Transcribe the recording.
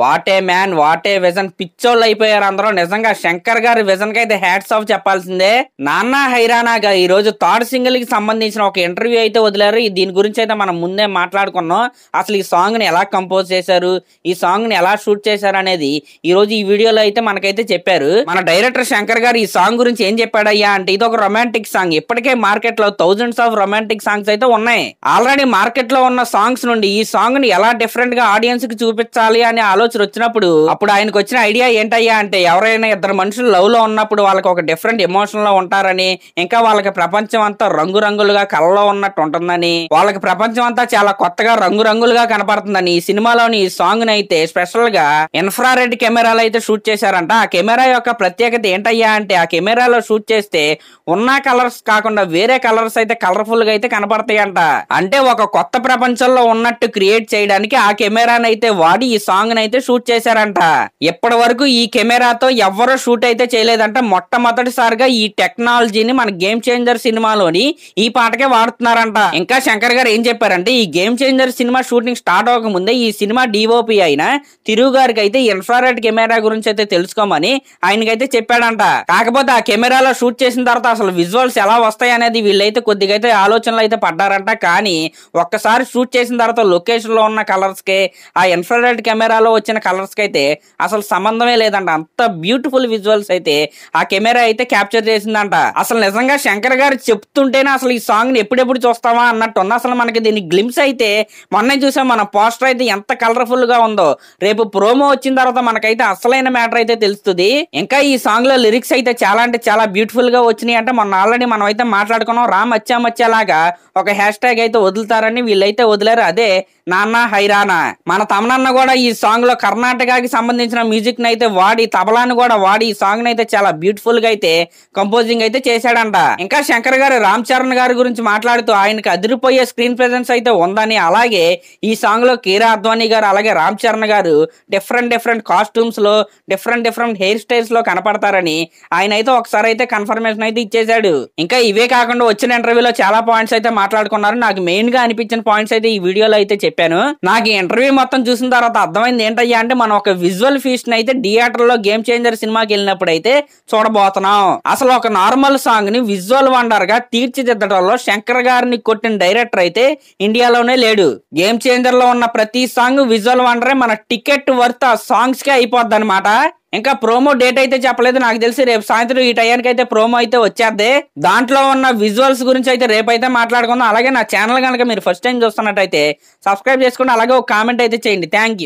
What a man, what a vision. పిచ్చోళ్ళు అయిపోయారు అందరూ. నిజంగా శంకర్ గారి విజన్ కి అయితే హ్యాట్స్ ఆఫ్ చెప్పాల్సిందే. నాన్న హైరానాగా ఈ రోజు థర్డ్ సింగిల్ కి సంబంధించిన ఒక ఇంటర్వ్యూ అయితే వదిలారు. దీని గురించి అయితే మనం ముందే మాట్లాడుకున్నాం. అసలు ఈ సాంగ్ ని ఎలా కంపోజ్ చేశారు, ఈ సాంగ్ ని ఎలా షూట్ చేశారు అనేది ఈ రోజు ఈ వీడియోలో అయితే మనకైతే చెప్పారు. మన డైరెక్టర్ శంకర్ గారు ఈ సాంగ్ గురించి ఏం చెప్పాడయ్యా అంటే, ఇది ఒక రొమాంటిక్ సాంగ్. ఇప్పటికే మార్కెట్ లో థౌజండ్స్ ఆఫ్ రొమాంటిక్ సాంగ్స్ అయితే ఉన్నాయి. ఆల్రెడీ మార్కెట్ లో ఉన్న సాంగ్స్ నుండి ఈ సాంగ్ ని ఎలా డిఫరెంట్ గా ఆడియన్స్ కి చూపించాలి అనే ఆలోచన వచ్చినప్పుడు అప్పుడు ఆయనకు వచ్చిన ఐడియా ఏంటయ్యా అంటే, ఎవరైనా ఇద్దరు మనుషులు లవ్ లో ఉన్నప్పుడు వాళ్ళకి ఒక డిఫరెంట్ ఎమోషన్ లో ఉంటారని, ఇంకా వాళ్ళకి ప్రపంచం అంతా రంగురంగులుగా కళ్ళలో ఉన్నట్టు ఉంటుందని, వాళ్ళకి ప్రపంచం అంతా చాలా కొత్తగా రంగురంగులుగా కనపడుతుందని ఈ సినిమాలోని ఈ సాంగ్ ని అయితే స్పెషల్ గా ఇన్ఫ్రారెడ్ కెమెరాలు అయితే షూట్ చేశారంట. ఆ కెమెరా యొక్క ప్రత్యేకత ఏంటయ్యా అంటే, ఆ కెమెరాలో షూట్ చేస్తే ఉన్న కలర్స్ కాకుండా వేరే కలర్స్ అయితే కలర్ఫుల్ గా అయితే కనపడతాయంట. అంటే ఒక కొత్త ప్రపంచంలో ఉన్నట్టు క్రియేట్ చేయడానికి ఆ కెమెరాని అయితే వాడి ఈ సాంగ్ ని అయితే షూట్ చేశారంట. ఇప్పటి వరకు ఈ కెమెరాతో ఎవ్వరూ షూట్ అయితే చేయలేదంట. మొట్టమొదటిసారిగా ఈ టెక్నాలజీని మన గేమ్ చేంజర్ సినిమాలోని ఈ పాటకే వాడుతున్నారంట. ఇంకా శంకర్ గారు ఏం చెప్పారంటే, ఈ game changer cinema shooting start అవ్వక ముందే ఈ సినిమా డిఓపి అయిన తిరుగు గారికి అయితే ఇన్ఫ్రారెడ్ కెమెరా గురించి అయితే తెలుసుకోమని ఆయనకైతే చెప్పాడంట. కాకపోతే ఆ కెమెరాలో షూట్ చేసిన తర్వాత అసలు విజువల్స్ ఎలా వస్తాయి అనేది వీళ్ళైతే కొద్దిగా అయితే ఆలోచనలు అయితే పడ్డారంట. కానీ ఒక్కసారి షూట్ చేసిన తర్వాత లొకేషన్ లో ఉన్న కలర్స్ కే ఆ ఇన్ఫ్రారెడ్ కెమెరాలో వచ్చిన కలర్స్ కి అయితే అసలు సంబంధమే లేదంట. అంత బ్యూటిఫుల్ విజువల్స్ అయితే ఆ కెమెరా అయితే క్యాప్చర్ చేసిందంట. అసలు నిజంగా శంకర్ గారు చెప్తుంటేనే అసలు ఈ సాంగ్ ని ఎప్పుడెప్పుడు చూస్తావా అన్నట్టు ఉంది. అసలు మనకి దీని గ్లిమ్స్ అయితే మొన్నే చూసాం. మన పోస్టర్ అయితే ఎంత కలర్ఫుల్ గా ఉందో. రేపు ప్రోమో వచ్చిన తర్వాత మనకైతే అసలైన మ్యాటర్ అయితే తెలుస్తుంది. ఇంకా ఈ సాంగ్ లో లిరిక్స్ అయితే చాలా అంటే చాలా బ్యూటిఫుల్ గా వచ్చినాయి. అంటే మొన్న ఆల్రెడీ మనం అయితే మాట్లాడుకున్నాం. రామ్ అచ్చామచ్చేలాగా ఒక హ్యాష్ ట్యాగ్ అయితే వదులుతారని వీళ్ళైతే వదిలేరు. అదే నాన్న హైరానా. మన తమనన్న కూడా ఈ సాంగ్ లో కర్ణాటకకి సంబంధించిన మ్యూజిక్ ని అయితే వాడి, తబలాను కూడా వాడి ఈ సాంగ్ ని అయితే చాలా బ్యూటిఫుల్ గా అయితే కంపోజింగ్ అయితే చేశాడంట. ఇంకా శంకర్ గారు రామ్ చరణ్ గారి గురించి మాట్లాడుతూ ఆయనకి అదిరిపోయే స్క్రీన్ ప్రెజెన్స్ అయితే ఉందని, అలాగే ఈ సాంగ్ లో కీరా అద్వానీ గారు అలాగే రామ్ చరణ్ గారు డిఫరెంట్ కాస్ట్యూమ్స్ లో డిఫరెంట్ హెయిర్ స్టైల్స్ లో కనపడతారని ఆయన అయితే ఒకసారి అయితే కన్ఫర్మేషన్ అయితే ఇచ్చేశాడు. ఇంకా ఇవే కాకుండా వచ్చిన ఇంటర్వ్యూలో చాలా పాయింట్స్ అయితే మాట్లాడుకున్నారు. నాకు మెయిన్ గా అనిపించిన పాయింట్స్ అయితే ఈ వీడియోలో అయితే చెప్పాను. నాకు ఈ ఇంటర్వ్యూ మొత్తం చూసిన తర్వాత అర్థమైంది ఏంటయ్యా అంటే, మనం ఒక విజువల్ ఫీస్ట్ అయితే థియేటర్ లో గేమ్ చేంజర్ సినిమాకి వెళ్ళినప్పుడు అయితే చూడబోతున్నాం. అసలు ఒక నార్మల్ సాంగ్ ని విజువల్ వండర్ గా తీర్చిదిద్దడంలో శంకర్ గారిని కొట్టిన డైరెక్టర్ అయితే ఇండియాలోనే లేడు. గేమ్ చేంజర్ లో ఉన్న ప్రతి సాంగ్ విజువల్ వండరే. మన టికెట్ వర్త్ ఆ సాంగ్స్ కే అయిపోద్ది అనమాట. ఇంకా ప్రోమో డేట్ అయితే చెప్పలేదు. నాకు తెలిసి రేపు సాయంత్రం ఈ టైంకి అయితే ప్రోమో అయితే వచ్చేద్ది. దాంట్లో ఉన్న విజువల్స్ గురించి అయితే రేపు అయితే మాట్లాడుకుందాం. అలాగే నా ఛానల్ కనుక మీరు ఫస్ట్ టైం చూస్తున్నట్టయితే సబ్స్క్రైబ్ చేసుకోండి. అలాగే ఒక కామెంట్ అయితే చేయండి. Thank you.